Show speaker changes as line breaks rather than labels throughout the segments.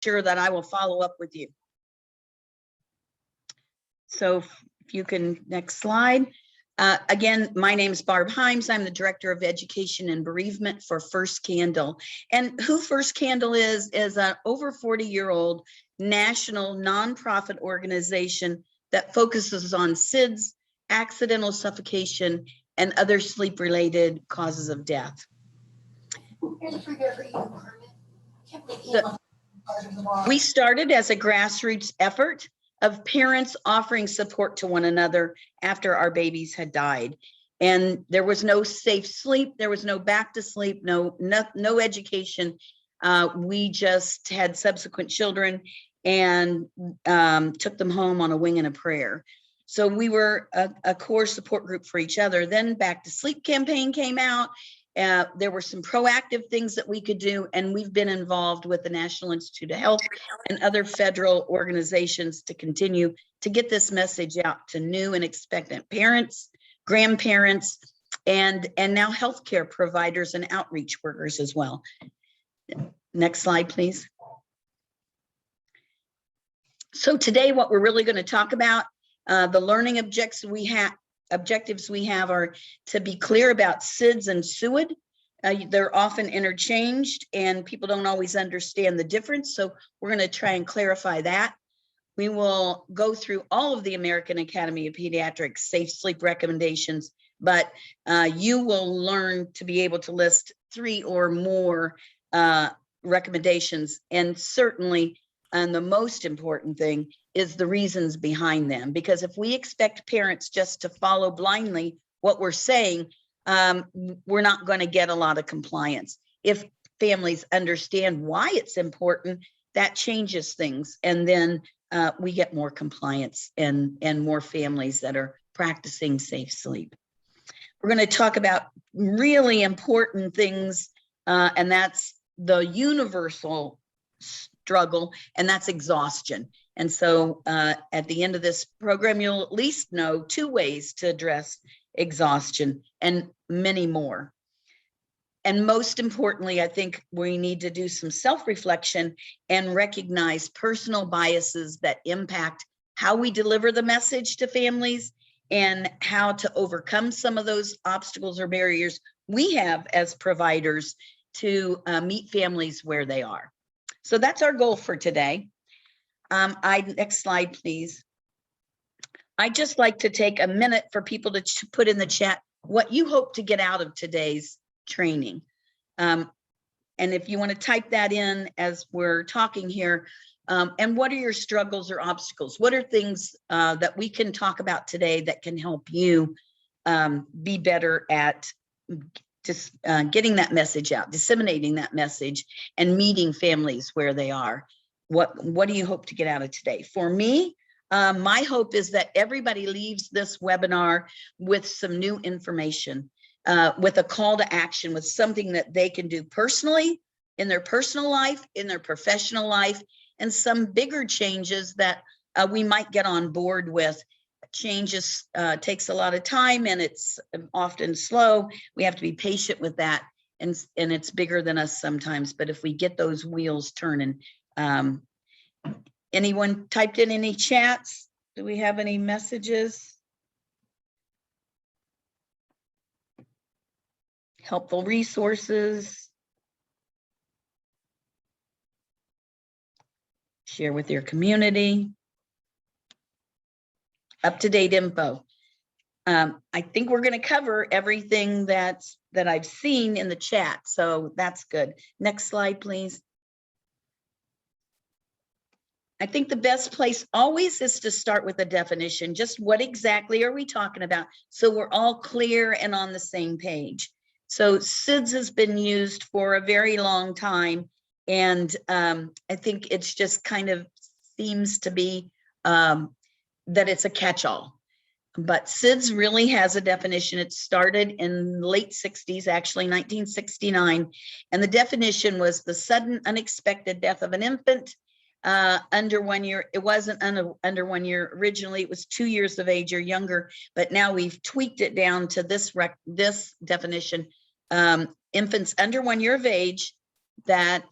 sure that I will follow up with you. So if you can, next slide. Again, my name is Barb Himes. I'm the Director of Education and Bereavement for First Candle. And who First Candle is an over 40-year-old national nonprofit organization that focuses on SIDS, accidental suffocation, and other sleep-related causes of death. We started as a grassroots effort of parents offering support to one another after our babies had died. And there was no safe sleep, there was no back to sleep, no education. We just had subsequent children and took them home on a wing and a prayer. So we were a core support group for each other. Then Back to Sleep campaign came out. There were some proactive things that we could do, and we've been involved with the National Institute of Health and other federal organizations to continue to get this message out to new and expectant parents, grandparents, and now healthcare providers and outreach workers as well. Next slide, please. So today, what we're really going to talk about, the learning objectives we have are to be clear about SIDS and SUID. They're often interchanged and people don't always understand the difference. So we're going to try and clarify that. We will go through all of the American Academy of Pediatrics safe sleep recommendations, but you will learn to be able to list 3 or more recommendations. And certainly, and the most important thing is the reasons behind them. Because if we expect parents just to follow blindly what we're saying, we're not going to get a lot of compliance. If families understand why it's important, that changes things. And then we get more compliance and more families that are practicing safe sleep. We're going to talk about really important things, and that's the universal struggle, and that's exhaustion. And so at the end of this program, you'll at least know 2 ways to address exhaustion and many more. And most importantly, I think we need to do some self-reflection and recognize personal biases that impact how we deliver the message to families and how to overcome some of those obstacles or barriers we have as providers to meet families where they are. So that's our goal for today. Next slide, please. I'd just like to take a minute for people to put in the chat what you hope to get out of today's training. And if you want to type that in as we're talking here, and what are your struggles or obstacles? What are things that we can talk about today that can help you be better at just getting that message out, disseminating that message, and meeting families where they are? What do you hope to get out of today? For me, my hope is that everybody leaves this webinar with some new information, with a call to action, with something that they can do personally, in their personal life, in their professional life, and some bigger changes that we might get on board with. Changes takes a lot of time, and it's often slow. We have to be patient with that, and it's bigger than us sometimes. But if we get those wheels turning, anyone typed in any chats? Do we have any messages? Helpful resources. Share with your community. Up-to-date info. I think we're going to cover everything that I've seen in the chat, so that's good. Next slide, please. I think the best place always is to start with a definition. Just what exactly are we talking about, so we're all clear and on the same page. So SIDS has been used for a very long time, and I think it's just kind of seems to be that it's a catch-all. But SIDS really has a definition. It started in the late 60s, actually 1969, and the definition was the sudden unexpected death of an infant under 1 year. It wasn't under 1 year originally, it was 2 years of age or younger, but now we've tweaked it down to this definition. Infants under 1 year of age that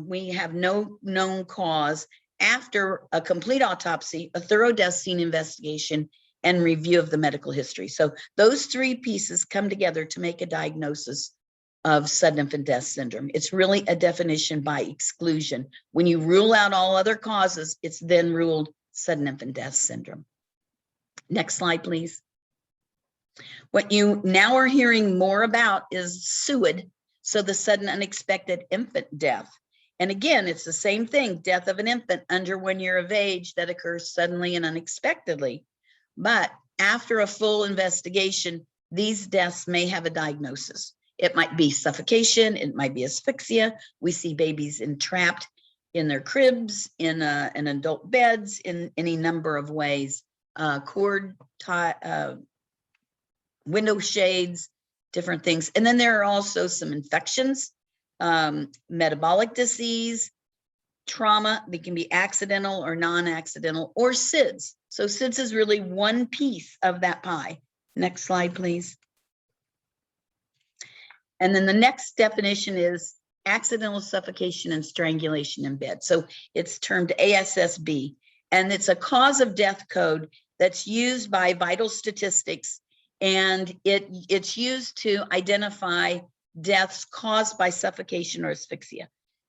we have no known cause after a complete autopsy, a thorough death scene investigation, and review of the medical history. So those three pieces come together to make a diagnosis of sudden infant death syndrome. It's really a definition by exclusion. When you rule out all other causes, it's then ruled sudden infant death syndrome. Next slide, please. What you now are hearing more about is SUID, so the sudden unexpected infant death. And again, it's the same thing, death of an infant under 1 year of age that occurs suddenly and unexpectedly. But after a full investigation, these deaths may have a diagnosis. It might be suffocation, it might be asphyxia. We see babies entrapped in their cribs, in adult beds, in any number of ways. Window shades, different things. And then there are also some infections, metabolic disease, trauma. They can be accidental or non-accidental, or SIDS. So SIDS is really one piece of that pie. Next slide, please. And then the next definition is accidental suffocation and strangulation in bed. So it's termed ASSB, and it's a cause of death code that's used by Vital Statistics, and it's used to identify deaths caused by suffocation or asphyxia.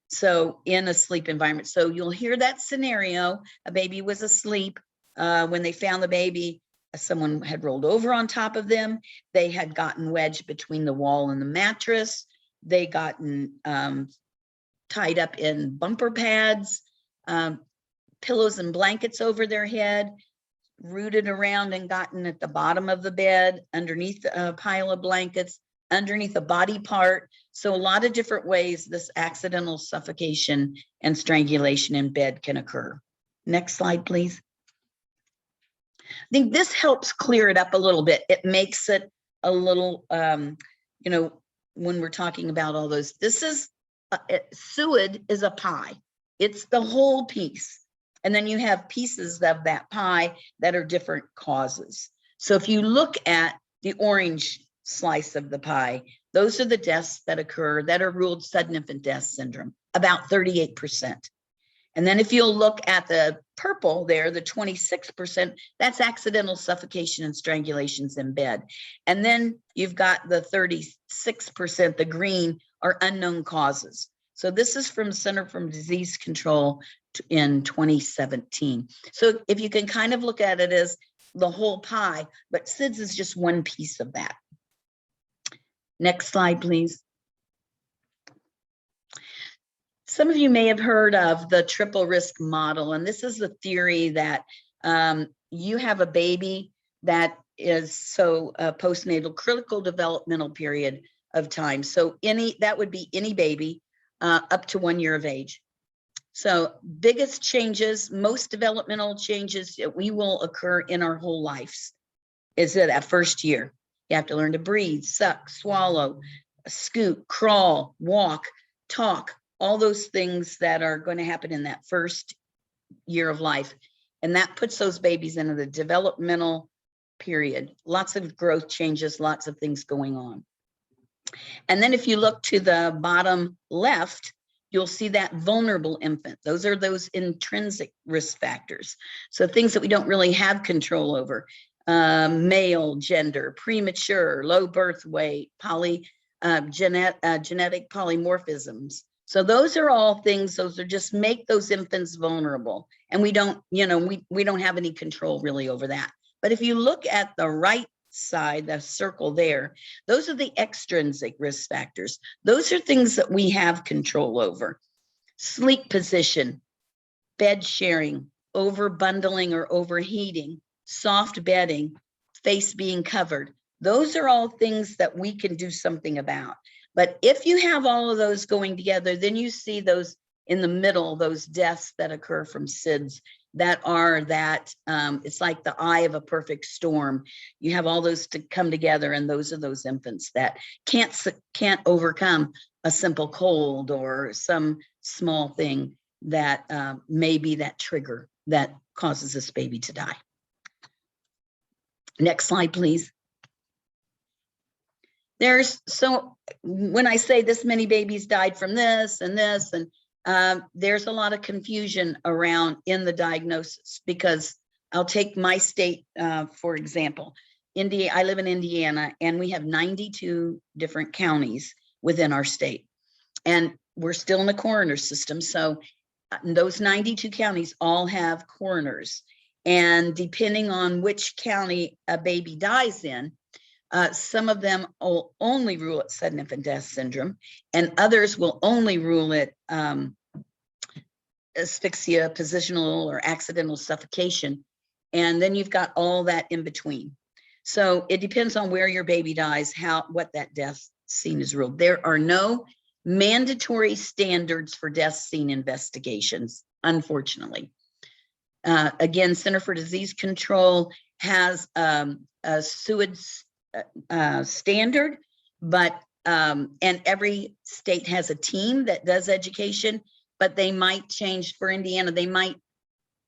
So in a sleep environment. So you'll hear that scenario, a baby was asleep. When they found the baby, someone had rolled over on top of them. They had gotten wedged between the wall and the mattress. They gotten tied up in bumper pads, pillows and blankets over their head, rooted around and gotten at the bottom of the bed, underneath a pile of blankets, underneath a body part. So a lot of different ways this accidental suffocation and strangulation in bed can occur. Next slide, please. I think this helps clear it up a little bit. It makes it a little, you know, when we're talking about all those, this is, SUID is a pie. It's the whole piece. And then you have pieces of that pie that are different causes. So if you look at the orange slice of the pie, those are the deaths that occur that are ruled sudden infant death syndrome, about 38%. And then if you'll look at the purple there, the 26%, that's accidental suffocation and strangulations in bed. And then you've got the 36%, the green, are unknown causes. So this is from Center for Disease Control in 2017. So if you can kind of look at it as the whole pie, but SIDS is just one piece of that. Next slide, please. Some of you may have heard of the triple risk model, and this is the theory that you have a baby that is postnatal critical developmental period of time. So that would be any baby up to 1 year of age. So biggest changes, most developmental changes that we will occur in our whole lives is that first year. You have to learn to breathe, suck, swallow, scoot, crawl, walk, talk, all those things that are going to happen in that first year of life. And that puts those babies into the developmental period. Lots of growth changes, lots of things going on. And then if you look to the bottom left, you'll see that vulnerable infant. Those are those intrinsic risk factors. So things that we don't really have control over. Male, gender, premature, low birth weight, genetic polymorphisms. So those are all things, those are just make those infants vulnerable. And we don't, you know, we don't have any control really over that. But if you look at the right side, the circle there, those are the extrinsic risk factors. Those are things that we have control over. Sleep position, bed sharing, over bundling or overheating, soft bedding, face being covered. Those are all things that we can do something about. But if you have all of those going together, then you see those in the middle, those deaths that occur from SIDS that are it's like the eye of a perfect storm. You have all those to come together, and those are those infants that can't overcome a simple cold or some small thing that may be that trigger that causes this baby to die. Next slide, please. So when I say this many babies died from this and this, and there's a lot of confusion around in the diagnosis, because I'll take my state, for example. I live in Indiana, and we have 92 different counties within our state, and we're still in the coroner system. So those 92 counties all have coroners, and depending on which county a baby dies in, some of them will only rule it sudden infant death syndrome, and others will only rule it asphyxia, positional, or accidental suffocation. And then you've got all that in between. So it depends on where your baby dies, what that death scene is ruled. There are no mandatory standards for death scene investigations, unfortunately. Again, Center for Disease Control has a SUID standard, but and every state has a team that does education, but they might change. For Indiana, they might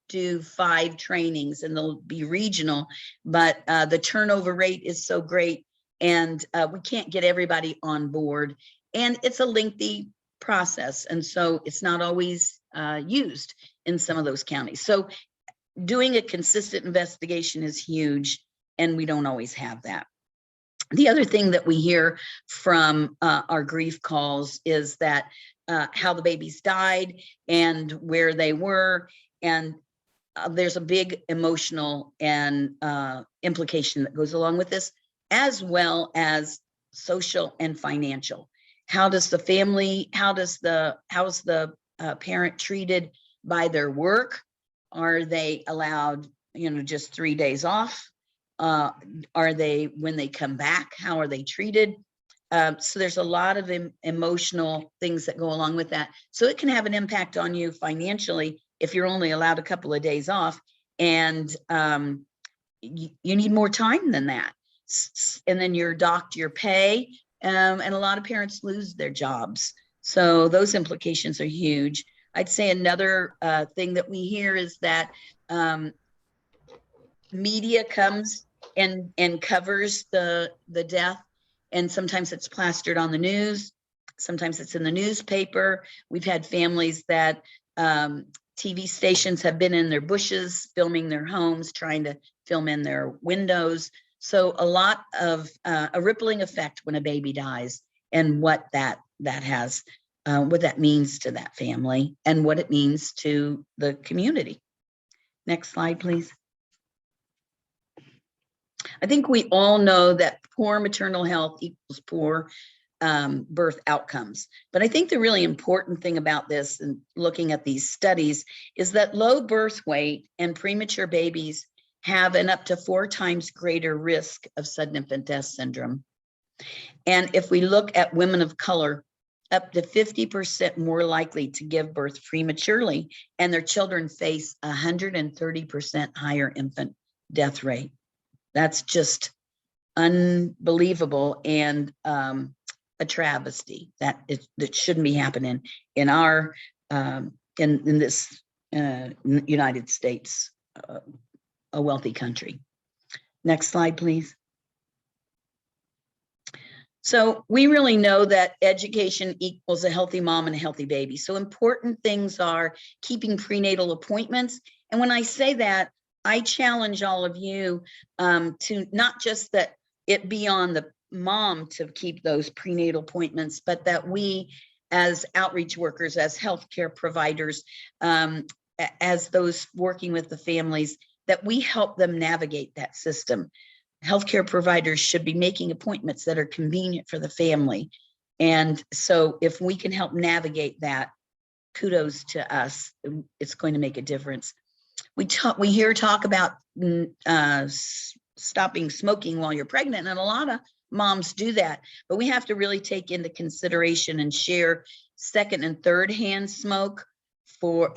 do 5 trainings, and they'll be regional, but the turnover rate is so great, and we can't get everybody on board, and it's a lengthy process, and so it's not always used in some of those counties. So doing a consistent investigation is huge, and we don't always have that. The other thing that we hear from our grief calls is that how the babies died and where they were, and there's a big emotional and implication that goes along with this, as well as social and financial. How does the family, how's the parent treated by their work? Are they allowed, just 3 days off? Are they, when they come back, how are they treated? So there's a lot of emotional things that go along with that. So it can have an impact on you financially if you're only allowed a couple of days off, and you need more time than that. And then you're docked your pay, and a lot of parents lose their jobs. So those implications are huge. I'd say another thing that we hear is that media comes and covers the death, and sometimes it's plastered on the news, sometimes it's in the newspaper. We've had families that TV stations have been in their bushes filming their homes, trying to film in their windows. So a lot of a rippling effect when a baby dies, and what that has, what that means to that family, and what it means to the community. Next slide, please. I think we all know that poor maternal health equals poor birth outcomes. But I think the really important thing about this, and looking at these studies, is that low birth weight and premature babies have an up to 4 times greater risk of sudden infant death syndrome. And if we look at women of color, up to 50% more likely to give birth prematurely, and their children face 130% higher infant death rate. That's just unbelievable, and a travesty that shouldn't be happening in our in this United States, a wealthy country. Next slide, please. So we really know that education equals a healthy mom and a healthy baby. So important things are keeping prenatal appointments. And when I say that, I challenge all of you to not just that it be on the mom to keep those prenatal appointments, but that we as outreach workers, as healthcare providers, as those working with the families, that we help them navigate that system. Healthcare providers should be making appointments that are convenient for the family. And so if we can help navigate that, kudos to us. It's going to make a difference. We hear talk about stopping smoking while you're pregnant, and a lot of moms do that, but we have to really take into consideration and share second and third hand smoke so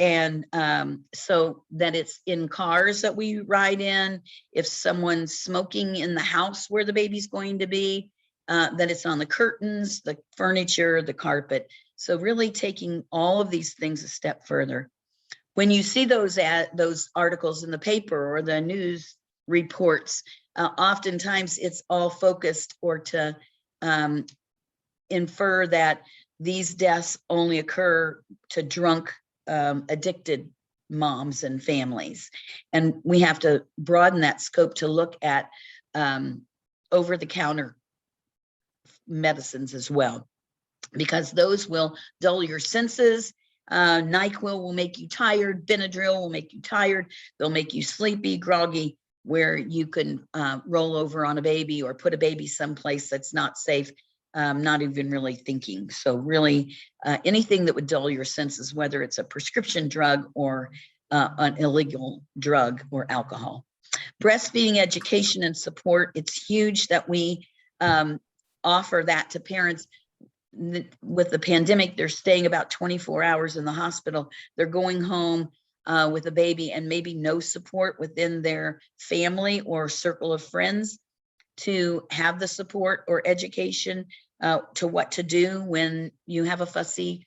that it's in cars that we ride in. If someone's smoking in the house where the baby's going to be, that it's on the curtains, the furniture, the carpet. So really taking all of these things a step further. When you see those articles in the paper or the news reports, oftentimes it's all focused or to infer that these deaths only occur to drunk, addicted moms and families. And we have to broaden that scope to look at over-the-counter medicines as well, because those will dull your senses. NyQuil will make you tired. Benadryl will make you tired. They'll make you sleepy, groggy, where you can roll over on a baby or put a baby someplace that's not safe, not even really thinking. So really anything that would dull your senses, whether it's a prescription drug or an illegal drug or alcohol. Breastfeeding education and support, it's huge that we offer that to parents. With the pandemic, they're staying about 24 hours in the hospital. They're going home with a baby and maybe no support within their family or circle of friends to have the support or education to what to do when you have a fussy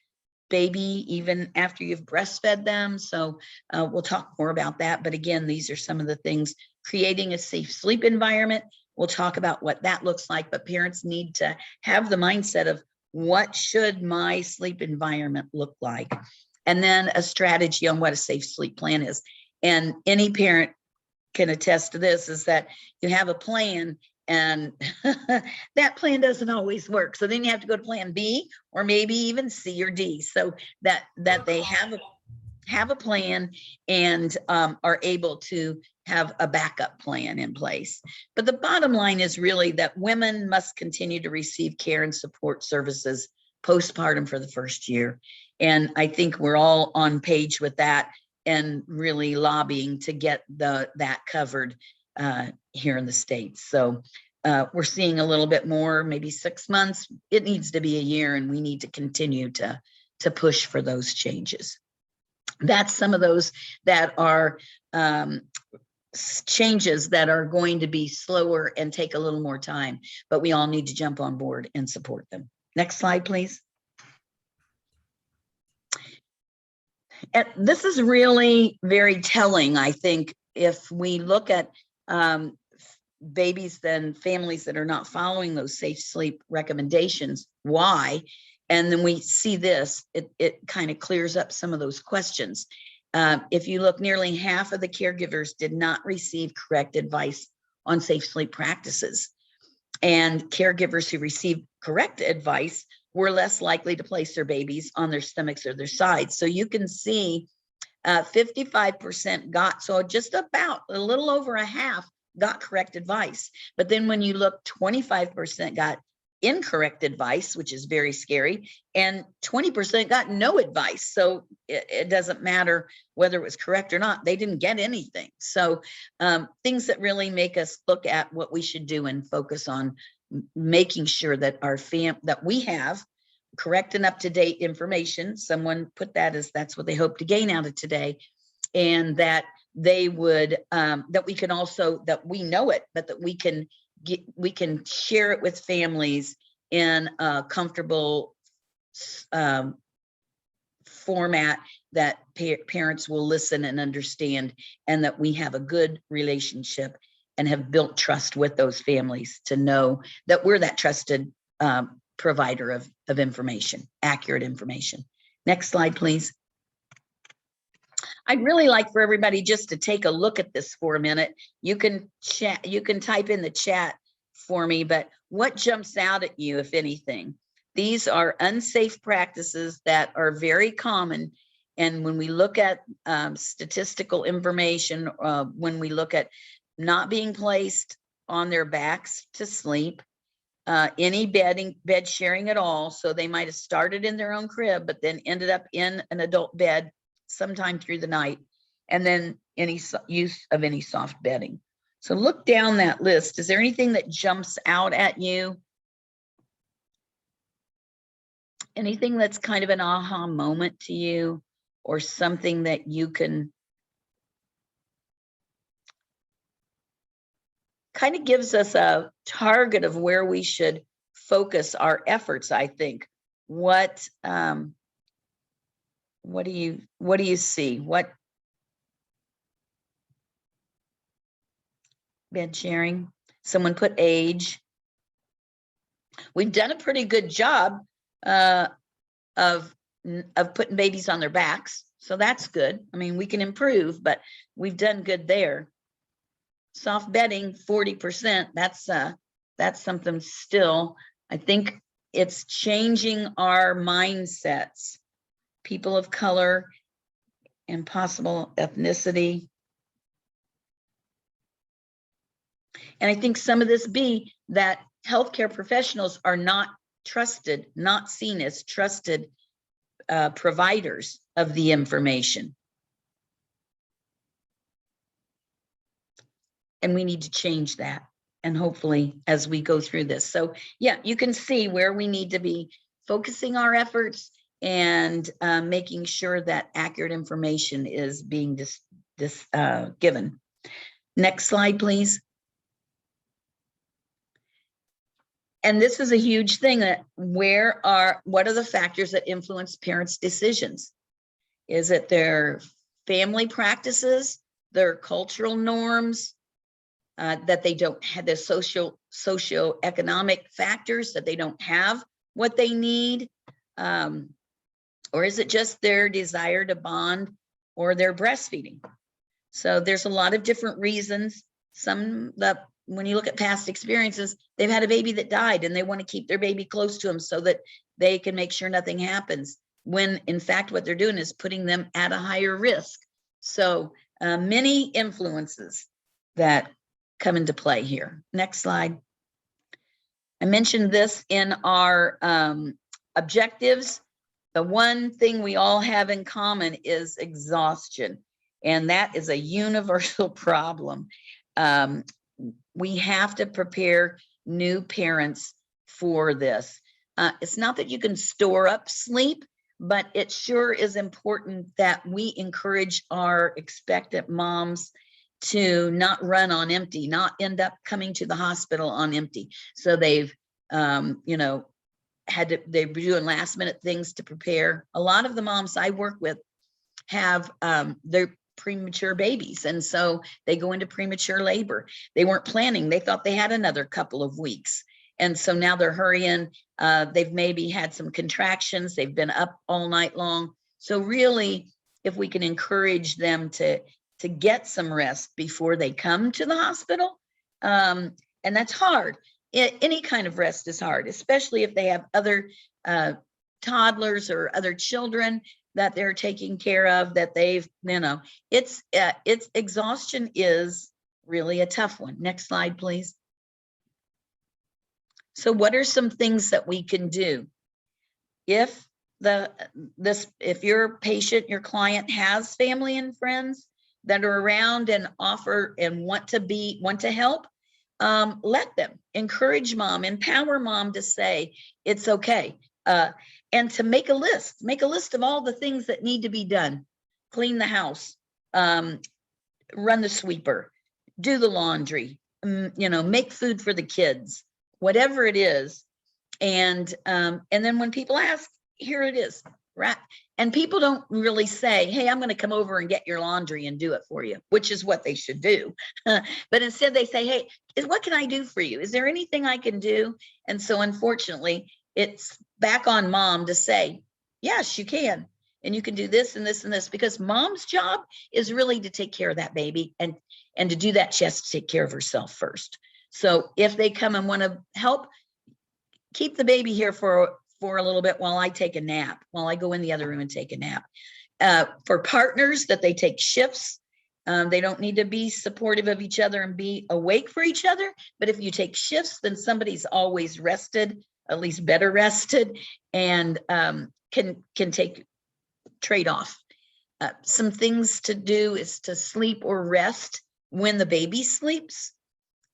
baby, even after you've breastfed them. So we'll talk more about that. But again, these are some of the things. Creating a safe sleep environment. We'll talk about what that looks like, but parents need to have the mindset of, what should my sleep environment look like? And then a strategy on what a safe sleep plan is. And any parent can attest to this, is that you have a plan and that plan doesn't always work. So then you have to go to plan B or maybe even C or D, so that they have a plan and are able to have a backup plan in place. But the bottom line is really that women must continue to receive care and support services postpartum for the first year. And I think we're all on page with that and really lobbying to get that covered here in the States. So we're seeing a little bit more, maybe 6 months. It needs to be a year, and we need to continue to push for those changes. That's some of those that are changes that are going to be slower and take a little more time, but we all need to jump on board and support them. Next slide, please. And this is really very telling, I think, if we look at babies and families that are not following those safe sleep recommendations. Why? And then we see this, it kind of clears up some of those questions. If you look, nearly half of the caregivers did not receive correct advice on safe sleep practices. And caregivers who received correct advice were less likely to place their babies on their stomachs or their sides. So you can see 55% got, so just about a little over a half got correct advice. But then when you look, 25% got incorrect advice, which is very scary, and 20% got no advice. So it doesn't matter whether it was correct or not, they didn't get anything. So things that really make us look at what we should do and focus on making sure that that we have correct and up-to-date information. Someone put that as that's what they hope to gain out of today, and that they would that we can also, that we know it, but that we can share it with families in a comfortable format that parents will listen and understand, and that we have a good relationship and have built trust with those families to know that we're that trusted provider of information, accurate information. Next slide, please. I'd really like for everybody just to take a look at this for a minute. You can chat, you can type in the chat for me, but what jumps out at you, if anything? These are unsafe practices that are very common. And when we look at statistical information, when we look at not being placed on their backs to sleep, any bed sharing at all. So they might have started in their own crib, but then ended up in an adult bed sometime through the night, and then any use of any soft bedding. So look down that list. Is there anything that jumps out at you? Anything that's kind of an aha moment to you, or something that you can kind of gives us a target of where we should focus our efforts, I think. What do you see? What bed sharing? Someone put age. We've done a pretty good job of putting babies on their backs. So that's good. I mean, we can improve, but we've done good there. Soft bedding, 40%. That's something still. I think it's changing our mindsets. People of color and possible ethnicity. And I think some of this be that healthcare professionals are not trusted, not seen as trusted providers of the information. And we need to change that. And hopefully as we go through this. So yeah, you can see where we need to be focusing our efforts and making sure that accurate information is being given. Next slide, please. And this is a huge thing, that what are the factors that influence parents' decisions? Is it their family practices, their cultural norms, that they don't have the socio-economic factors, that they don't have what they need? Or is it just their desire to bond or their breastfeeding? So there's a lot of different reasons. Some that when you look at past experiences, they've had a baby that died and they want to keep their baby close to them so that they can make sure nothing happens, when in fact what they're doing is putting them at a higher risk. So many influences that come into play here. Next slide. I mentioned this in our objectives. The one thing we all have in common is exhaustion, and that is a universal problem. We have to prepare new parents for this. It's not that you can store up sleep, but it sure is important that we encourage our expectant moms to not run on empty, not end up coming to the hospital on empty. So they've, they're doing last minute things to prepare. A lot of the moms I work with have their premature babies, and so they go into premature labor. They weren't planning. They thought they had another couple of weeks, and so now they're hurrying. They've maybe had some contractions. They've been up all night long. So really, if we can encourage them to get some rest before they come to the hospital, and that's hard. Any kind of rest is hard, especially if they have other toddlers or other children that they're taking care of, that they've, it's exhaustion is really a tough one. Next slide, please. So what are some things that we can do? If your patient, your client has family and friends that are around and offer and want to help, let them. Encourage mom, empower mom to say it's okay. And to make a list of all the things that need to be done. Clean the house, run the sweeper, do the laundry, make food for the kids, whatever it is. And then when people ask, here it is, right? And people don't really say, hey, I'm going to come over and get your laundry and do it for you, which is what they should do. But instead they say, hey, what can I do for you? Is there anything I can do? And so unfortunately, it's back on mom to say, yes, you can. And you can do this and this and this, because mom's job is really to take care of that baby. And to do that, she has to take care of herself first. So if they come and want to help, keep the baby here for a little bit while I take a nap, while I go in the other room and take a nap. For partners, that they take shifts. They don't need to be supportive of each other and be awake for each other. But if you take shifts, then somebody's always rested, at least better rested, and can take trade off. Some things to do is to sleep or rest when the baby sleeps.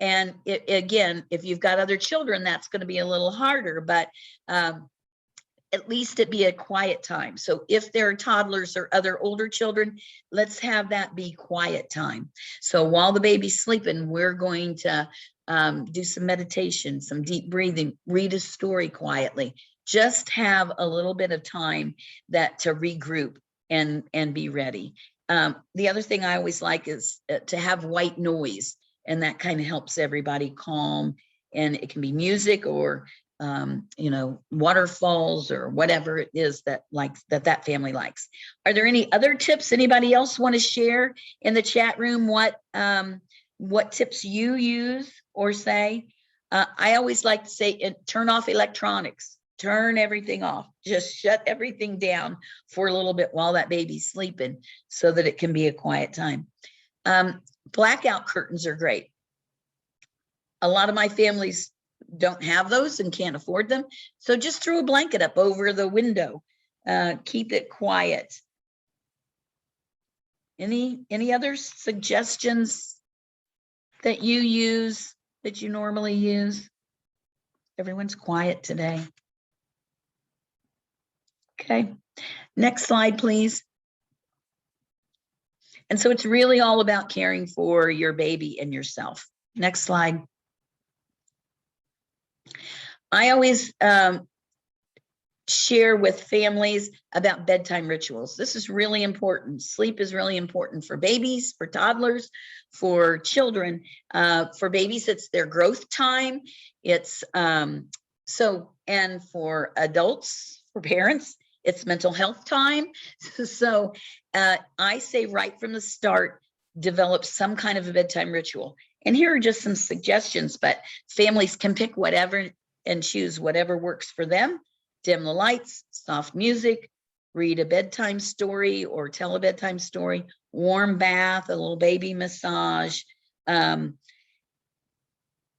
And again, if you've got other children, that's going to be a little harder, but at least it be a quiet time. So if there are toddlers or other older children, let's have that be quiet time. So while the baby's sleeping, we're going to do some meditation, some deep breathing, read a story quietly, just have a little bit of time to regroup and be ready. The other thing I always like is to have white noise, and that kind of helps everybody calm. And it can be music or you know, waterfalls or whatever it is that that family likes. Are there any other tips anybody else want to share in the chat room? What tips you use or say? I always like to say, turn off electronics, turn everything off, just shut everything down for a little bit while that baby's sleeping so that it can be a quiet time. Blackout curtains are great. A lot of my families don't have those and can't afford them. So just throw a blanket up over the window, keep it quiet. Any other suggestions that you use, that you normally use? Everyone's quiet today. Okay, next slide, please. And so it's really all about caring for your baby and yourself. Next slide. I always share with families about bedtime rituals. This is really important. Sleep is really important for babies, for toddlers, for children. For babies, it's their growth time. It's and for adults, for parents, it's mental health time. So I say right from the start, develop some kind of a bedtime ritual. And here are just some suggestions, but families can pick whatever and choose whatever works for them. Dim the lights, soft music, read a bedtime story or tell a bedtime story, warm bath, a little baby massage. And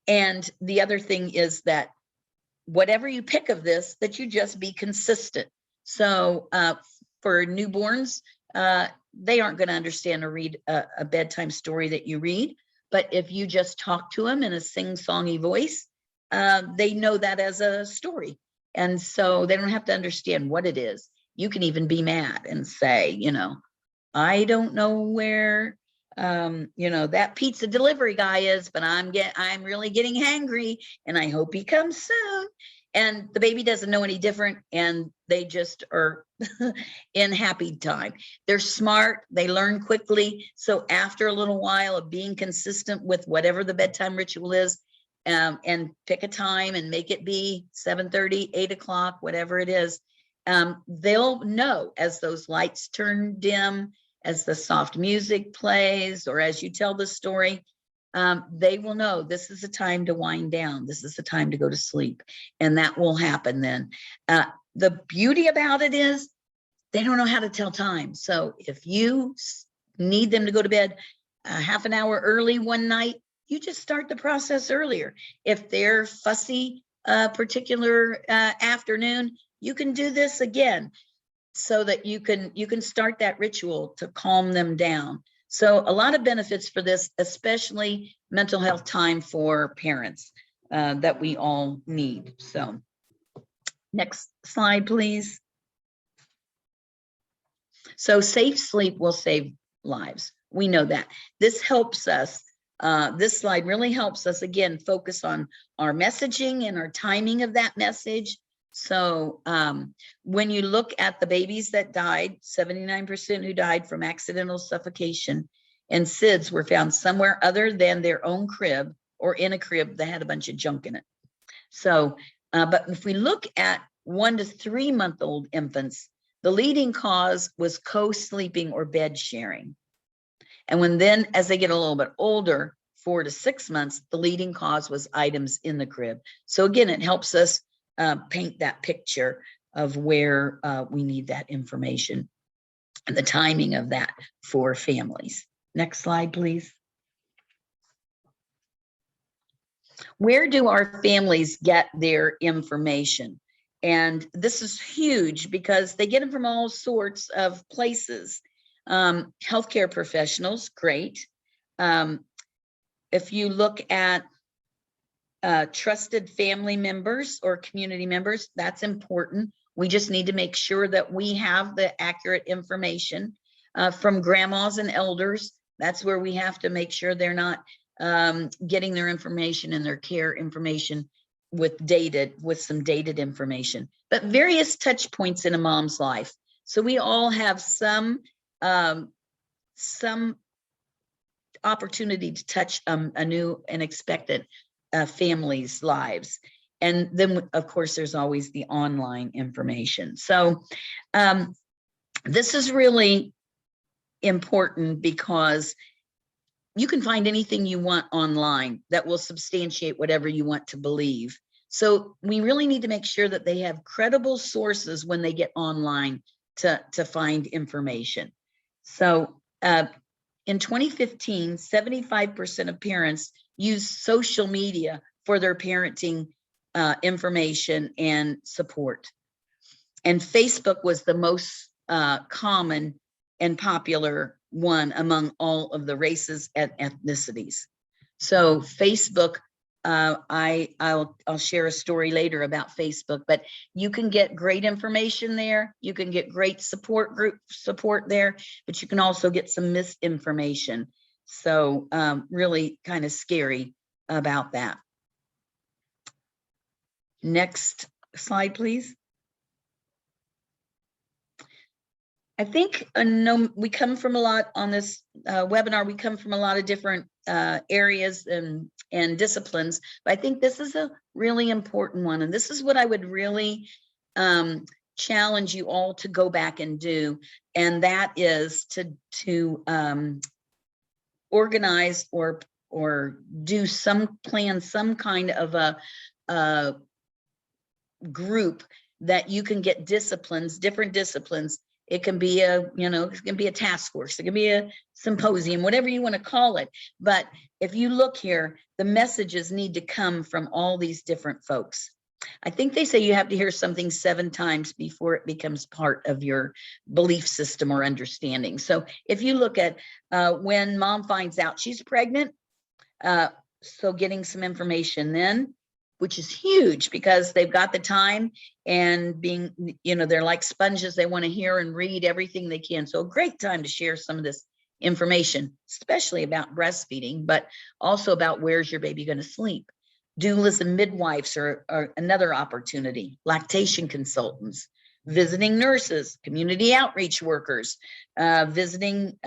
the other thing is that whatever you pick of this, that you just be consistent. So for newborns, they aren't going to understand or read a bedtime story that you read. But if you just talk to them in a sing-songy voice, they know that as a story. And so they don't have to understand what it is. You can even be mad and say, you know, I don't know where, you know, that pizza delivery guy is, but I'm really getting hangry and I hope he comes soon. And the baby doesn't know any different, and they just are in happy time. They're smart, they learn quickly. So after a little while of being consistent with whatever the bedtime ritual is, and pick a time and make it be 7:30, 8 o'clock, whatever it is, they'll know as those lights turn dim, as the soft music plays, or as you tell the story, they will know this is the time to wind down. This is the time to go to sleep. And that will happen then. The beauty about it is they don't know how to tell time. So if you need them to go to bed a half an hour early one night, you just start the process earlier. If they're fussy particular afternoon, you can do this again so that you can start that ritual to calm them down. So a lot of benefits for this, especially mental health time for parents that we all need. So next slide, please. So safe sleep will save lives. We know that. This helps us. This slide really helps us, again, focus on our messaging and our timing of that message. So when you look at the babies that died, 79% who died from accidental suffocation and SIDS were found somewhere other than their own crib or in a crib that had a bunch of junk in it. So, but if we look at 1 to 3 month old infants, the leading cause was co-sleeping or bed sharing. And then as they get a little bit older, 4 to 6 months, the leading cause was items in the crib. So again, it helps us paint that picture of where we need that information and the timing of that for families. Next slide, please. Where do our families get their information? And this is huge because they get them from all sorts of places. Healthcare professionals, great. If you look at trusted family members or community members, that's important. We just need to make sure that we have the accurate information from grandmas and elders. That's where we have to make sure they're not getting their information and their care information with some dated information. But various touch points in a mom's life. So we all have some opportunity to touch a new and expectant family's lives. And then, of course, there's always the online information. So this is really important because you can find anything you want online that will substantiate whatever you want to believe. So we really need to make sure that they have credible sources when they get online to find information. So in 2015, 75% of parents use social media for their parenting information and support. And Facebook was the most common and popular one among all of the races and ethnicities. So Facebook, I'll share a story later about Facebook, but you can get great information there. You can get great group support there, but you can also get some misinformation. So really kind of scary about that. Next slide, please. I think we come from a lot on this webinar. We come from a lot of different areas and disciplines, but I think this is a really important one. And this is what I would really challenge you all to go back and do. And that is to organize or do some kind of a group that you can get different disciplines. It can be it can be a task force, it can be a symposium, whatever you want to call it. But if you look here, the messages need to come from all these different folks. I think they say you have to hear something 7 times before it becomes part of your belief system or understanding. So if you look at when mom finds out she's pregnant, so getting some information then, which is huge because they've got the time and being, they're like sponges. They want to hear and read everything they can. So a great time to share some of this information, especially about breastfeeding, but also about where's your baby going to sleep. Doulas and midwives are another opportunity. Lactation consultants, visiting nurses, community outreach workers, visiting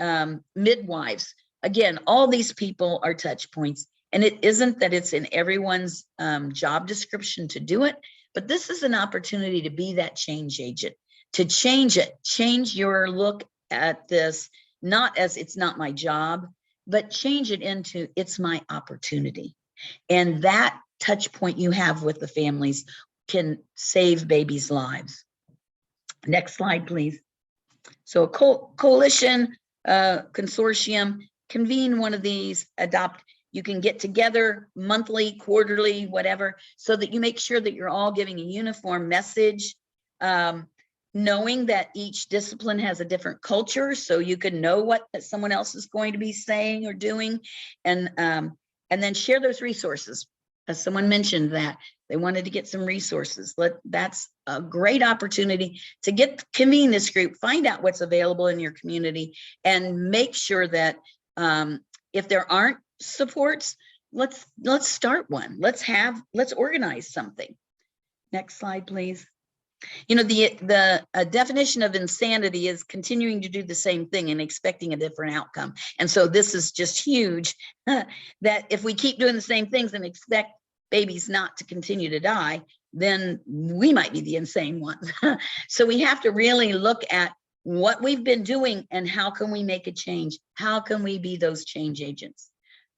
midwives. Again, all these people are touch points. And it isn't that it's in everyone's job description to do it, but this is an opportunity to be that change agent, to change it, change your look at this, not as it's not my job, but change it into it's my opportunity. And that touch point you have with the families can save babies' lives. Next slide, please. So a coalition, consortium, convene one of these, adopt. You can get together monthly, quarterly, whatever, so that you make sure that you're all giving a uniform message, knowing that each discipline has a different culture, so you can know what someone else is going to be saying or doing, and then share those resources. As someone mentioned that they wanted to get some resources. That's a great opportunity to convene this group, find out what's available in your community, and make sure that if there aren't supports, let's start one. Let's organize something. Next slide, please. The definition of insanity is continuing to do the same thing and expecting a different outcome. And so this is just huge, that if we keep doing the same things and expect babies not to continue to die, then we might be the insane ones. So we have to really look at what we've been doing and how can we make a change? How can we be those change agents?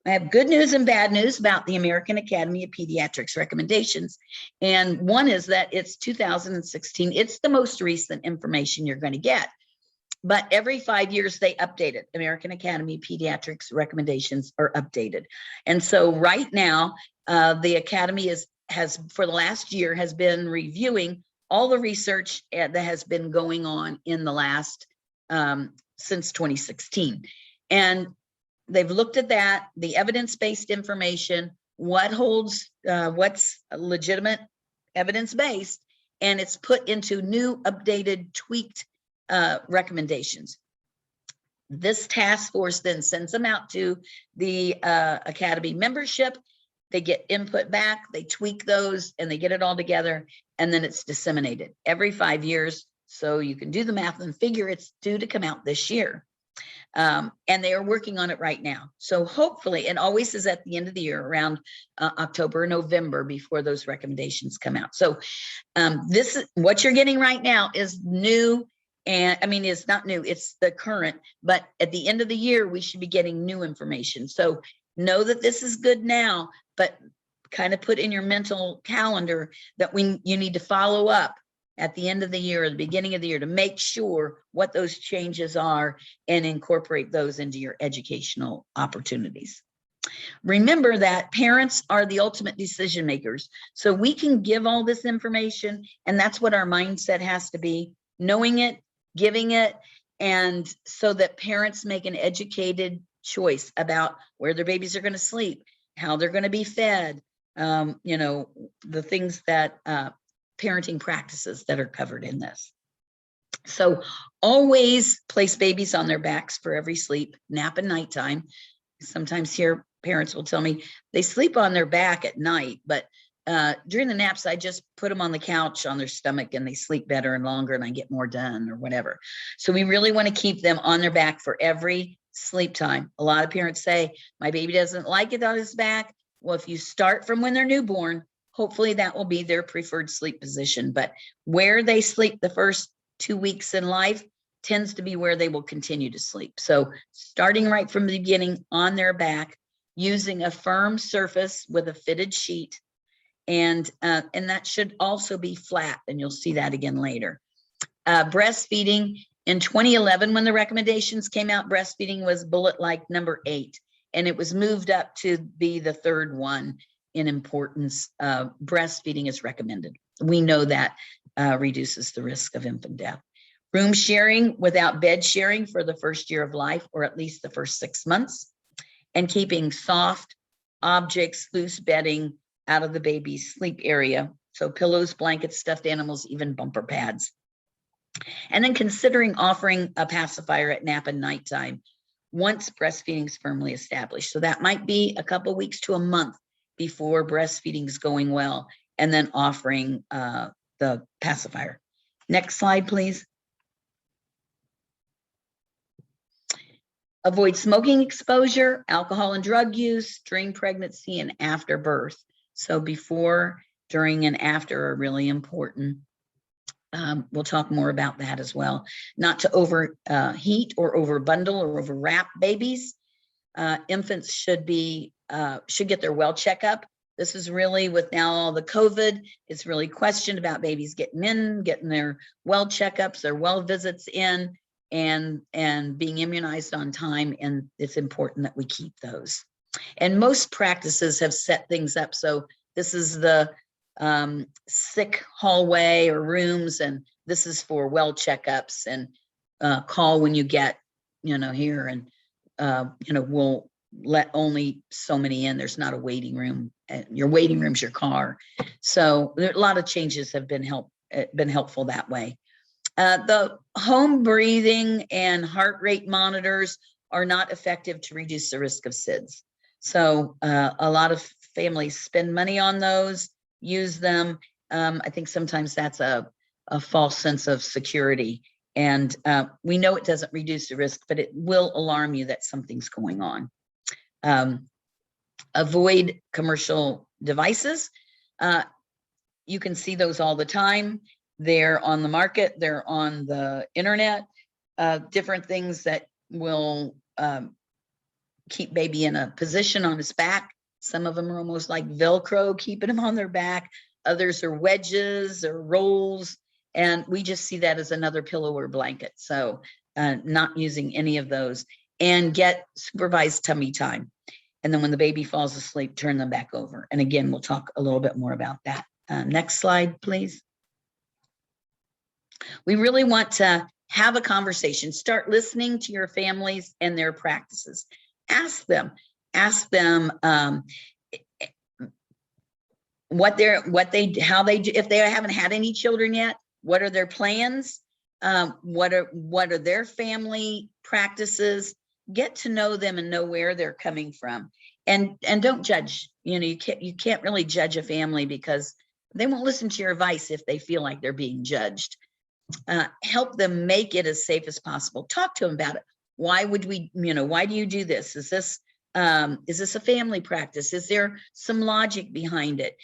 I have good news and bad news about the American Academy of Pediatrics recommendations. And one is that it's 2016. It's the most recent information you're going to get. But every 5 years they update it. American Academy of Pediatrics recommendations are updated. And so right now, the Academy has for the last year has been reviewing all the research that has been going on in the last since 2016. And they've looked at that, the evidence-based information, what's legitimate evidence-based, and it's put into new, updated, tweaked recommendations. This task force then sends them out to the Academy membership. They get input back, they tweak those, and they get it all together, and then it's disseminated every 5 years. So you can do the math and figure it's due to come out this year. And they are working on it right now. So hopefully, and always is at the end of the year, around October, November, before those recommendations come out. So this is what you're getting right now is new. And I mean, it's not new, it's the current, but at the end of the year, we should be getting new information. So know that this is good now, but kind of put in your mental calendar that you need to follow up at the end of the year or the beginning of the year to make sure what those changes are and incorporate those into your educational opportunities. Remember that parents are the ultimate decision makers. So we can give all this information, and that's what our mindset has to be, knowing it, giving it, and so that parents make an educated choice about where their babies are going to sleep, how they're going to be fed, you know, the things that parenting practices that are covered in this. So always place babies on their backs for every sleep, nap and nighttime. Sometimes here parents will tell me they sleep on their back at night, but during the naps, I just put them on the couch on their stomach and they sleep better and longer and I get more done or whatever. So we really want to keep them on their back for every sleep time. A lot of parents say, my baby doesn't like it on his back. Well, if you start from when they're newborn, hopefully that will be their preferred sleep position. But where they sleep the first 2 weeks in life tends to be where they will continue to sleep. So starting right from the beginning on their back, using a firm surface with a fitted sheet, and that should also be flat, and you'll see that again later. Breastfeeding, in 2011, when the recommendations came out, breastfeeding was bullet like number 8, and it was moved up to be the 3rd one in importance. Breastfeeding is recommended. We know that reduces the risk of infant death. Room sharing without bed sharing for the first year of life, or at least the first 6 months, and keeping soft objects, loose bedding out of the baby's sleep area. So pillows, blankets, stuffed animals, even bumper pads. And then considering offering a pacifier at nap and nighttime once breastfeeding is firmly established. So that might be a couple weeks to a month before breastfeeding is going well, and then offering the pacifier. Next slide, please. Avoid smoking exposure, alcohol and drug use during pregnancy and after birth. So before, during, and after are really important. We'll talk more about that as well. Not to overheat or over bundle or over wrap babies. Infants should get their well checkup. This is really, with now all the COVID, it's really questioned about babies getting their well checkups, their well visits in, and being immunized on time. And it's important that we keep those. And most practices have set things up. So this is the sick hallway or rooms, and this is for well checkups, and call when you get, here, and, we'll let only so many in. There's not a waiting room. Your waiting room's your car. So there, a lot of changes have been helpful that way. The home breathing and heart rate monitors are not effective to reduce the risk of SIDS. So a lot of families spend money on those, use them. I think sometimes that's a false sense of security. And we know it doesn't reduce the risk, but it will alarm you that something's going on. Avoid commercial devices. You can see those all the time. They're on the market, they're on the internet, different things that will keep baby in a position on his back. Some of them are almost like Velcro, keeping them on their back. Others are wedges or rolls. And we just see that as another pillow or blanket. So not using any of those, and get supervised tummy time. And then when the baby falls asleep, turn them back over. And again, we'll talk a little bit more about that. Next slide, please. We really want to have a conversation. Start listening to your families and their practices. Ask them if they haven't had any children yet, what are their plans? What are their family practices? Get to know them and know where they're coming from, and don't judge. You can't really judge a family, because they won't listen to your advice if they feel like they're being judged. Help them make it as safe as possible. Talk to them about it. Why would we, why do you do this? Is this a family practice? Is there some logic behind it?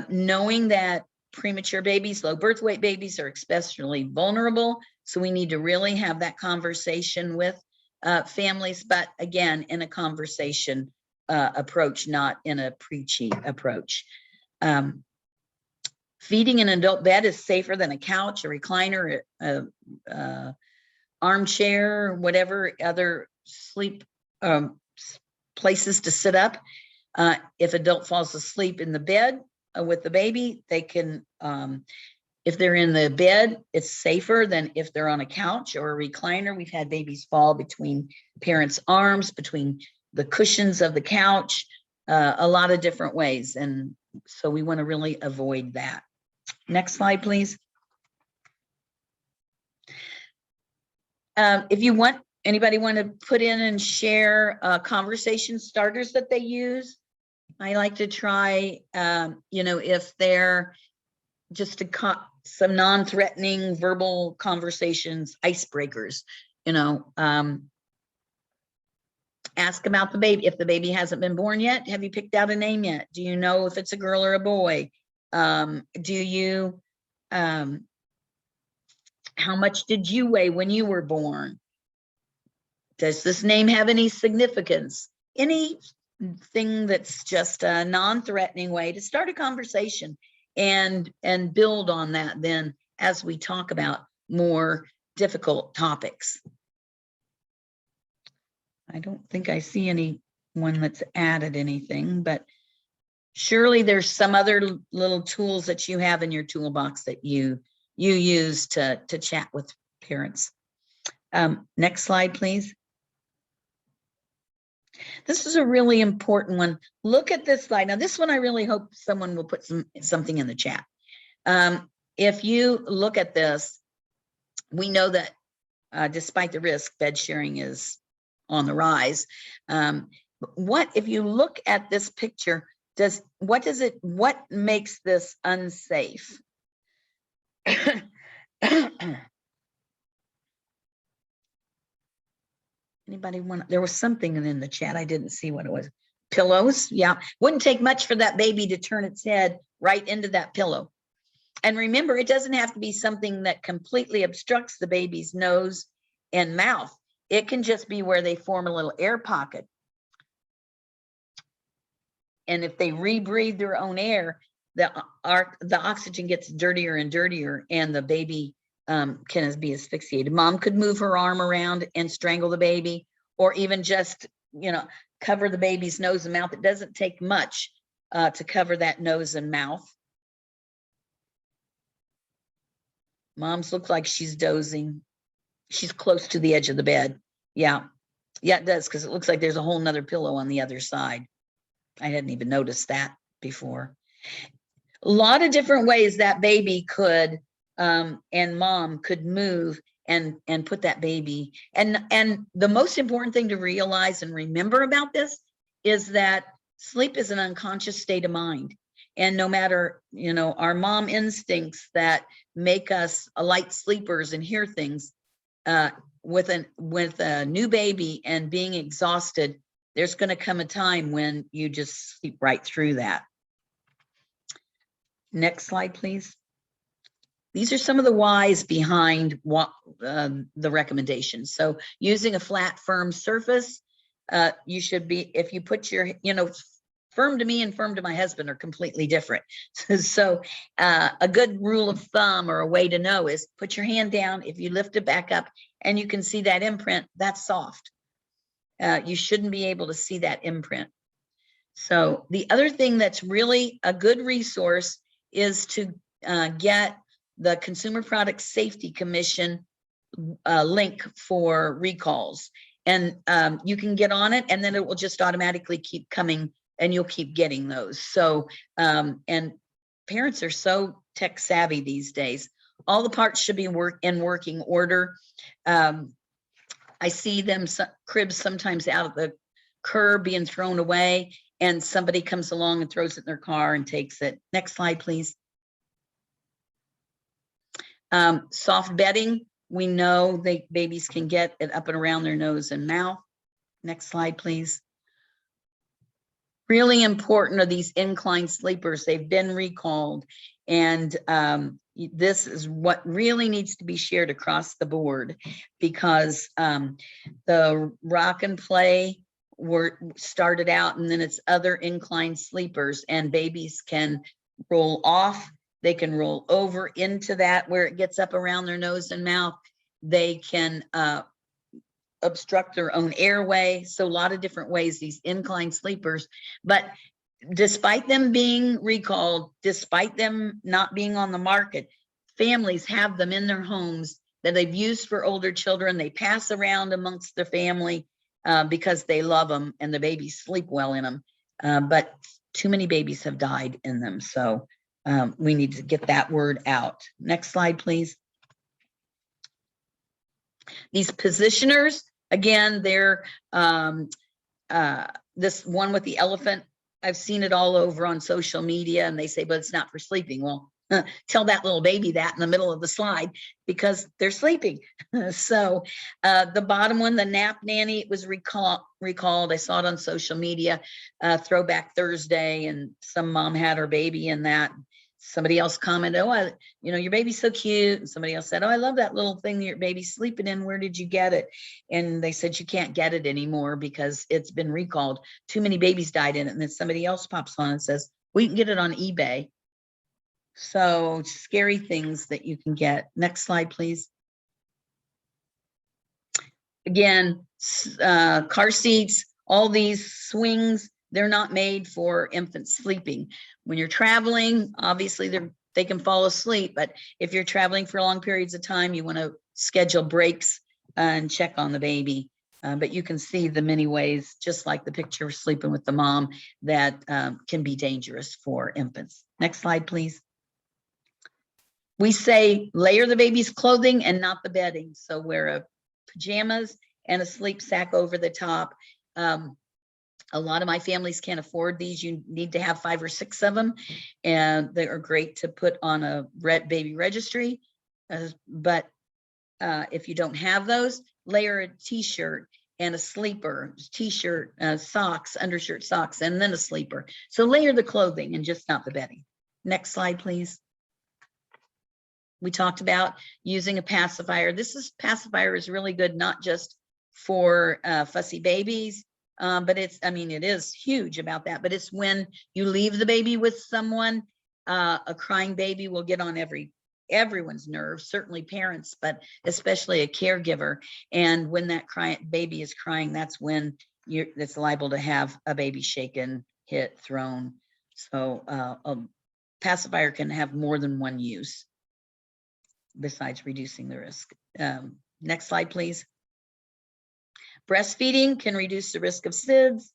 Knowing that premature babies, low birth weight babies are especially vulnerable. So we need to really have that conversation with families, but again, in a conversation approach, not in a preachy approach. Feeding in an adult bed is safer than a couch, a recliner, armchair, whatever other sleep places to sit up. If adult falls asleep in the bed with the baby, they can, if they're in the bed, it's safer than if they're on a couch or a recliner. We've had babies fall between parents' arms, between the cushions of the couch, a lot of different ways. And so we want to really avoid that. Next slide, please. If you want, anybody want to put in and share conversation starters that they use? I like to try, if they're just some non-threatening verbal conversations, icebreakers, ask about the baby. If the baby hasn't been born yet, have you picked out a name yet? Do you know if it's a girl or a boy? Do you, how much did you weigh when you were born? Does this name have any significance? Anything that's just a non-threatening way to start a conversation and build on that then as we talk about more difficult topics. I don't think I see anyone that's added anything, but surely there's some other little tools that you have in your toolbox that you use to chat with parents. Next slide, please. This is a really important one. Look at this slide. Now, this one, I really hope someone will put something in the chat. If you look at this, we know that despite the risk, bed sharing is on the rise. If you look at this picture, what makes this unsafe? Anybody want? There was something in the chat. I didn't see what it was. Pillows. Yeah. Wouldn't take much for that baby to turn its head right into that pillow. And remember, it doesn't have to be something that completely obstructs the baby's nose and mouth. It can just be where they form a little air pocket. And if they rebreathe their own air, the oxygen gets dirtier and dirtier, and the baby can be asphyxiated. Mom could move her arm around and strangle the baby, or even just, cover the baby's nose and mouth. It doesn't take much to cover that nose and mouth. Mom's look like she's dozing. She's close to the edge of the bed. Yeah, it does, because it looks like there's a whole nother pillow on the other side. I hadn't even noticed that before. A lot of different ways that baby could and mom could move and put that baby. And the most important thing to realize and remember about this is that sleep is an unconscious state of mind. And no matter, our mom instincts that make us light sleepers and hear things, with a new baby and being exhausted, there's going to come a time when you just sleep right through that. Next slide, please. These are some of the whys behind what the recommendations. So using a flat, firm surface, you should be, if you put your, firm to me and firm to my husband are completely different. So a good rule of thumb or a way to know is put your hand down. If you lift it back up and you can see that imprint, that's soft. You shouldn't be able to see that imprint. So the other thing that's really a good resource is to get the Consumer Product Safety Commission link for recalls. And you can get on it, and then it will just automatically keep coming, and you'll keep getting those. So, and parents are so tech savvy these days. All the parts should be in working order. I see them cribs sometimes out of the curb being thrown away, and somebody comes along and throws it in their car and takes it. Next slide, please. Soft bedding. we know babies can get it up and around their nose and mouth. Next slide, please. Really important are these incline sleepers. They've been recalled, and this is what really needs to be shared across the board, because the rock and play were started out, and then it's other incline sleepers, and babies can roll off. They can roll over into that where it gets up around their nose and mouth. They can obstruct their own airway. So a lot of different ways, these incline sleepers. But despite them being recalled, despite them not being on the market, families have them in their homes that they've used for older children. They pass around amongst their family because they love them, and the babies sleep well in them. But too many babies have died in them. So we need to get that word out. Next slide, please. These positioners, again, they're this one with the elephant. I've seen it all over on social media, and they say, but it's not for sleeping. Well, tell that little baby that in the middle of the slide, because they're sleeping. So the bottom one, the nap nanny, it was recalled. I saw it on social media, Throwback Thursday, and some mom had her baby in that. Somebody else commented, oh, your baby's so cute. And somebody else said, oh, I love that little thing that your baby's sleeping in. Where did you get it? And they said, you can't get it anymore because it's been recalled. Too many babies died in it. And then somebody else pops on and says, we can get it on eBay. So scary things that you can get. Next slide, please. Again, car seats, all these swings, they're not made for infants sleeping. When you're traveling, obviously they can fall asleep, but if you're traveling for long periods of time, you want to schedule breaks and check on the baby. But you can see the many ways, just like the picture of sleeping with the mom, that can be dangerous for infants. Next slide, please. We say layer the baby's clothing and not the bedding. So wear a pajamas and a sleep sack over the top. A lot of my families can't afford these. You need to have 5 or 6 of them, and they are great to put on a baby registry. But if you don't have those, layer a t-shirt and a sleeper, t-shirt, socks, undershirt, socks, and then a sleeper. So layer the clothing and just not the bedding. Next slide, please. We talked about using a pacifier. Pacifier is really good, not just for fussy babies, but it is huge about that. But it's when you leave the baby with someone, a crying baby will get on everyone's nerves, certainly parents, but especially a caregiver. And when that baby is crying, that's when it's liable to have a baby shaken, hit, thrown. So a pacifier can have more than one use besides reducing the risk. Next slide, please. Breastfeeding can reduce the risk of SIDS.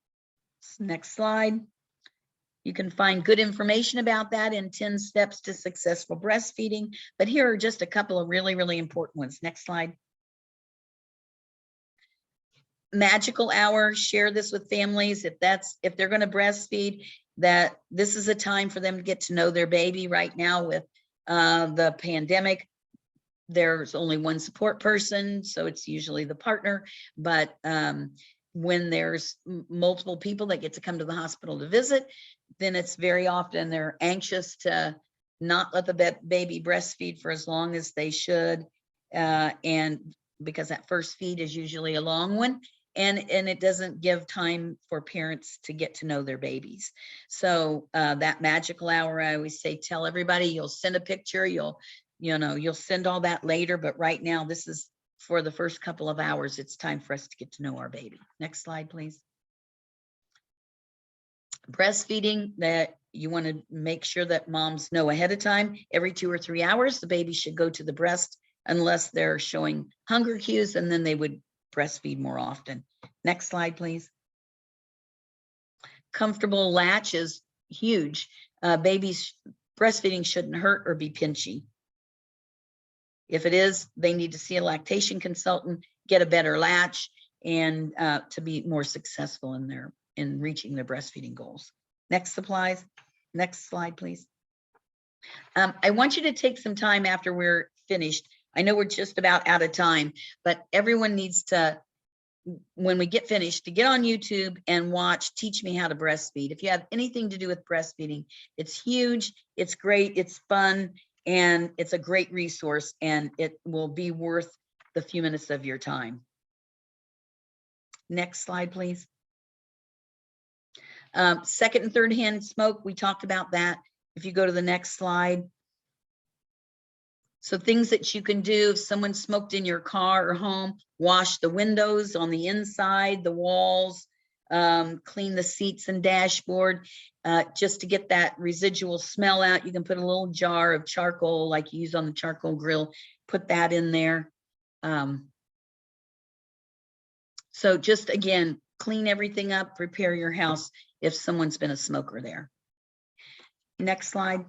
Next slide. You can find good information about that in 10 Steps to Successful Breastfeeding, but here are just a couple of really, really important ones. Next slide. Magical hour, share this with families if they're going to breastfeed, that this is a time for them to get to know their baby. Right now with the pandemic, there's only one support person, so it's usually the partner. But when there's multiple people that get to come to the hospital to visit, then it's very often they're anxious to not let the baby breastfeed for as long as they should, and because that first feed is usually a long one, and it doesn't give time for parents to get to know their babies. So that magical hour, I always say, tell everybody, you'll send a picture, you'll send all that later, but right now, this is for the first couple of hours. It's time for us to get to know our baby. Next slide, please. Breastfeeding, that you want to make sure that moms know ahead of time. Every 2 or 3 hours, the baby should go to the breast unless they're showing hunger cues, and then they would breastfeed more often. Next slide, please. Comfortable latch is huge. Babies breastfeeding shouldn't hurt or be pinchy. If it is, they need to see a lactation consultant, get a better latch, and to be more successful in reaching their breastfeeding goals. Next slide, please. I want you to take some time after we're finished. I know we're just about out of time, but everyone needs to, when we get finished, to get on YouTube and watch Teach Me How to Breastfeed. If you have anything to do with breastfeeding, it's huge, it's great, it's fun, and it's a great resource, and it will be worth the few minutes of your time. Next slide, please. Second and third hand smoke, we talked about that. If you go to the next slide. So things that you can do if someone smoked in your car or home: wash the windows on the inside, the walls, clean the seats and dashboard, just to get that residual smell out. You can put a little jar of charcoal like you use on the charcoal grill, put that in there. So just again, clean everything up, prepare your house if someone's been a smoker there. Next slide.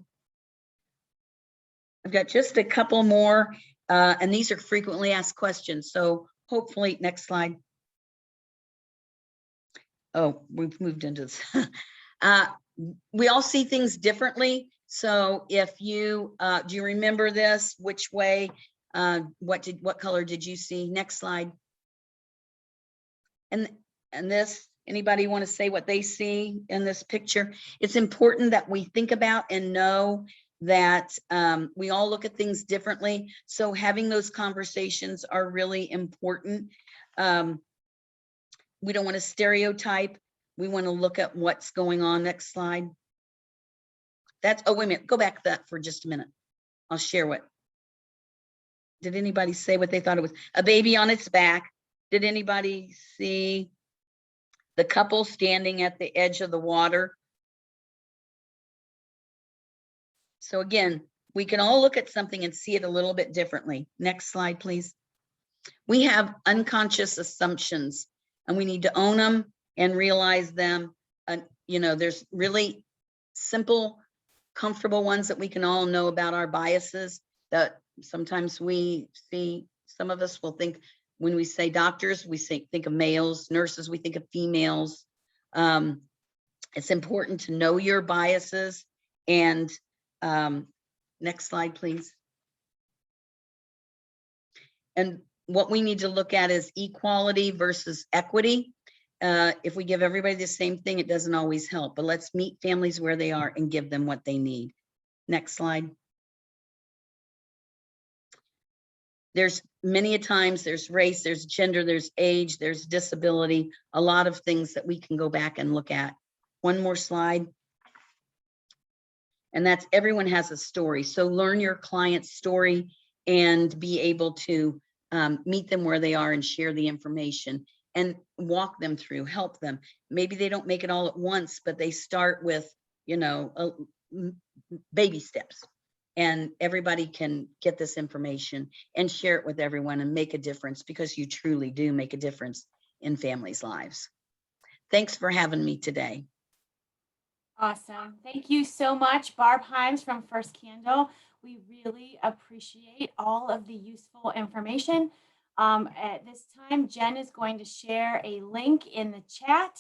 I've got just a couple more, and these are frequently asked questions. So hopefully, next slide. Oh, we've moved into this. We all see things differently. So if you, do you remember this? Which way, what color did you see? Next slide. And this, anybody want to say what they see in this picture? It's important that we think about and know that we all look at things differently. So having those conversations are really important. We don't want to stereotype. We want to look at what's going on. Next slide. That's, oh, wait a minute, go back to that for just a minute. I'll share what. Did anybody say what they thought it was? A baby on its back. Did anybody see the couple standing at the edge of the water? So again, we can all look at something and see it a little bit differently. Next slide, please. We have unconscious assumptions, and we need to own them and realize them. And you know, there's really simple, comfortable ones that we can all know about our biases that sometimes we see. Some of us will think, when we say doctors, we think of males, nurses, we think of females. It's important to know your biases. And next slide, please. And what we need to look at is equality versus equity. If we give everybody the same thing, it doesn't always help, but let's meet families where they are and give them what they need. Next slide. There's many a times there's race, there's gender, there's age, there's disability, a lot of things that we can go back and look at. One more slide. And that's everyone has a story. So learn your client's story and be able to meet them where they are and share the information and walk them through, help them. Maybe they don't make it all at once, but they start with, you know, baby steps. And everybody can get this information and share it with everyone and make a difference, because you truly do make a difference in families' lives. Thanks for having me today.
Awesome. Thank you so much, Barb Himes from First Candle. We really appreciate all of the useful information. At this time, Jen is going to share a link in the chat,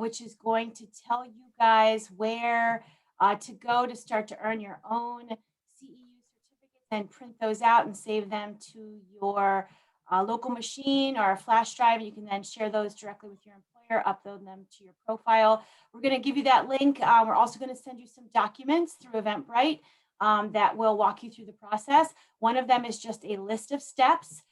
which is going to tell you guys where to go to start to earn your own CEU certificates and print those out and save them to your local machine or a flash drive. You can then share those directly with your employer, upload them to your profile. We're going to give you that link. We're also going to send you some documents through Eventbrite that will walk you through the process. One of them is just a list of steps,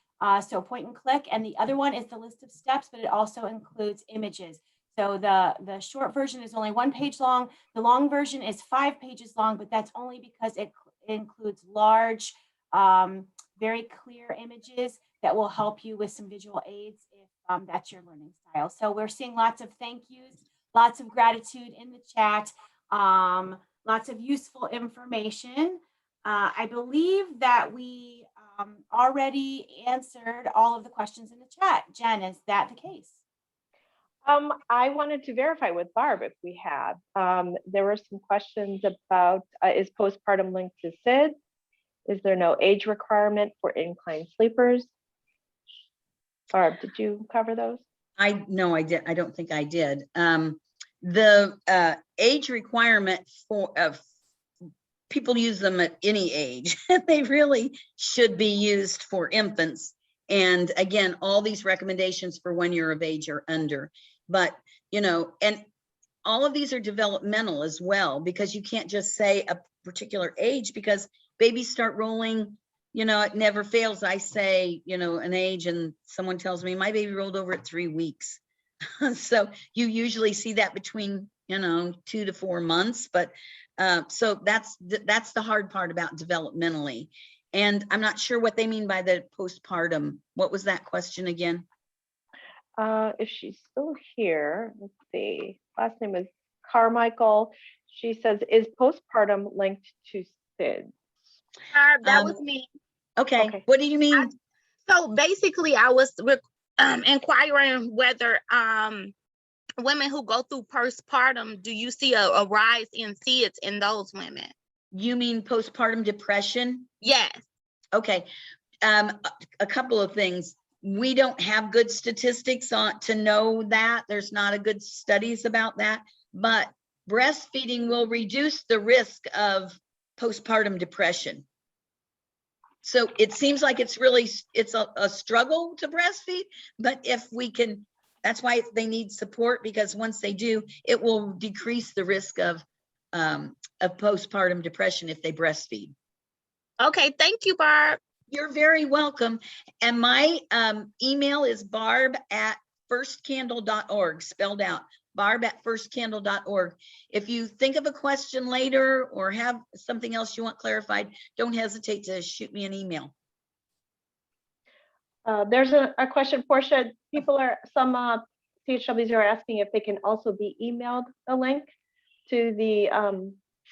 so point and click, and the other one is the list of steps, but it also includes images. So the short version is only 1 page long. The long version is 5 pages long, but that's only because it includes large, very clear images that will help you with some visual aids if that's your learning style. So we're seeing lots of thank yous, lots of gratitude in the chat, lots of useful information. I believe that we already answered all of the questions in the chat. Jen, is that the case?
I wanted to verify with Barb if we had. There were some questions about, is postpartum linked to SIDS? Is there no age requirement for inclined sleepers? Barb, did you cover those?
No, I did. I don't think I did. The age requirement people use them at any age. They really should be used for infants. And again, all these recommendations for when you're of age or under. But, you know, and all of these are developmental as well, because you can't just say a particular age, because babies start rolling, you know, it never fails. I say, you know, an age and someone tells me my baby rolled over at 3 weeks. So you usually see that between, you know, 2 to 4 months. But so that's the hard part about developmentally. And I'm not sure what they mean by the postpartum. What was that question again?
If she's still here, let's see. Last name is Carmichael. She says, is postpartum linked to SIDS?
That was me.
Okay.
Okay.
What do you mean?
So basically, I was inquiring whether women who go through postpartum, do you see a rise in SIDS in those women?
You mean postpartum depression?
Yes.
Okay. A couple of things. We don't have good statistics on to know that. There's not a good studies about that, but breastfeeding will reduce the risk of postpartum depression. So it seems like it's a struggle to breastfeed, but if we can, that's why they need support, because once they do, it will decrease the risk of postpartum depression if they breastfeed.
Okay. Thank you, Barb.
You're very welcome. And my email is barb@firstcandle.org, spelled out, barb@firstcandle.org. If you think of a question later or have something else you want clarified, don't hesitate to shoot me an email.
There's a question, Portia. Some CHWs are asking if they can also be emailed a link to the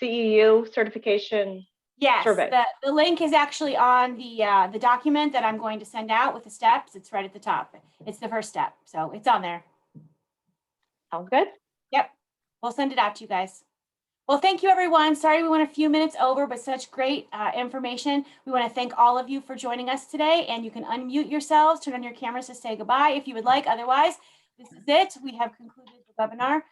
CEU certification.
Yes,
Survey.
the link is actually on the document that I'm going to send out with the steps. It's right at the top. It's the first step, so it's on there.
Sounds good.
Yep, we'll send it out to you guys. Well, thank you, everyone. Sorry we went a few minutes over, but such great information. We want to thank all of you for joining us today, and you can unmute yourselves, turn on your cameras to say goodbye if you would like. Otherwise, this is it. We have concluded the webinar.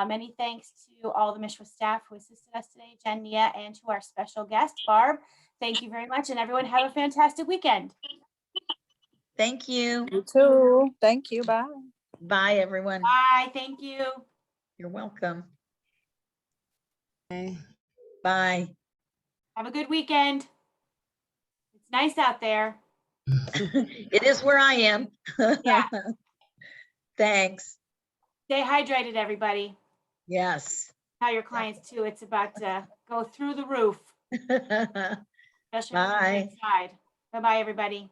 Many thanks to all the MiCHWA staff who assisted us today, Jen, Nia, and to our special guest, Barb. Thank you very much, and everyone have a fantastic weekend.
Thank you.
You too. Thank you. Bye.
Bye, everyone.
Bye, thank you.
You're welcome.
Bye.
Bye.
Have a good weekend. It's nice out there.
It is where I am.
Yeah.
Thanks.
Stay hydrated, everybody.
Yes.
Tell your clients too. It's about to go through the roof, especially when you're
Bye.
inside. Bye-bye, everybody.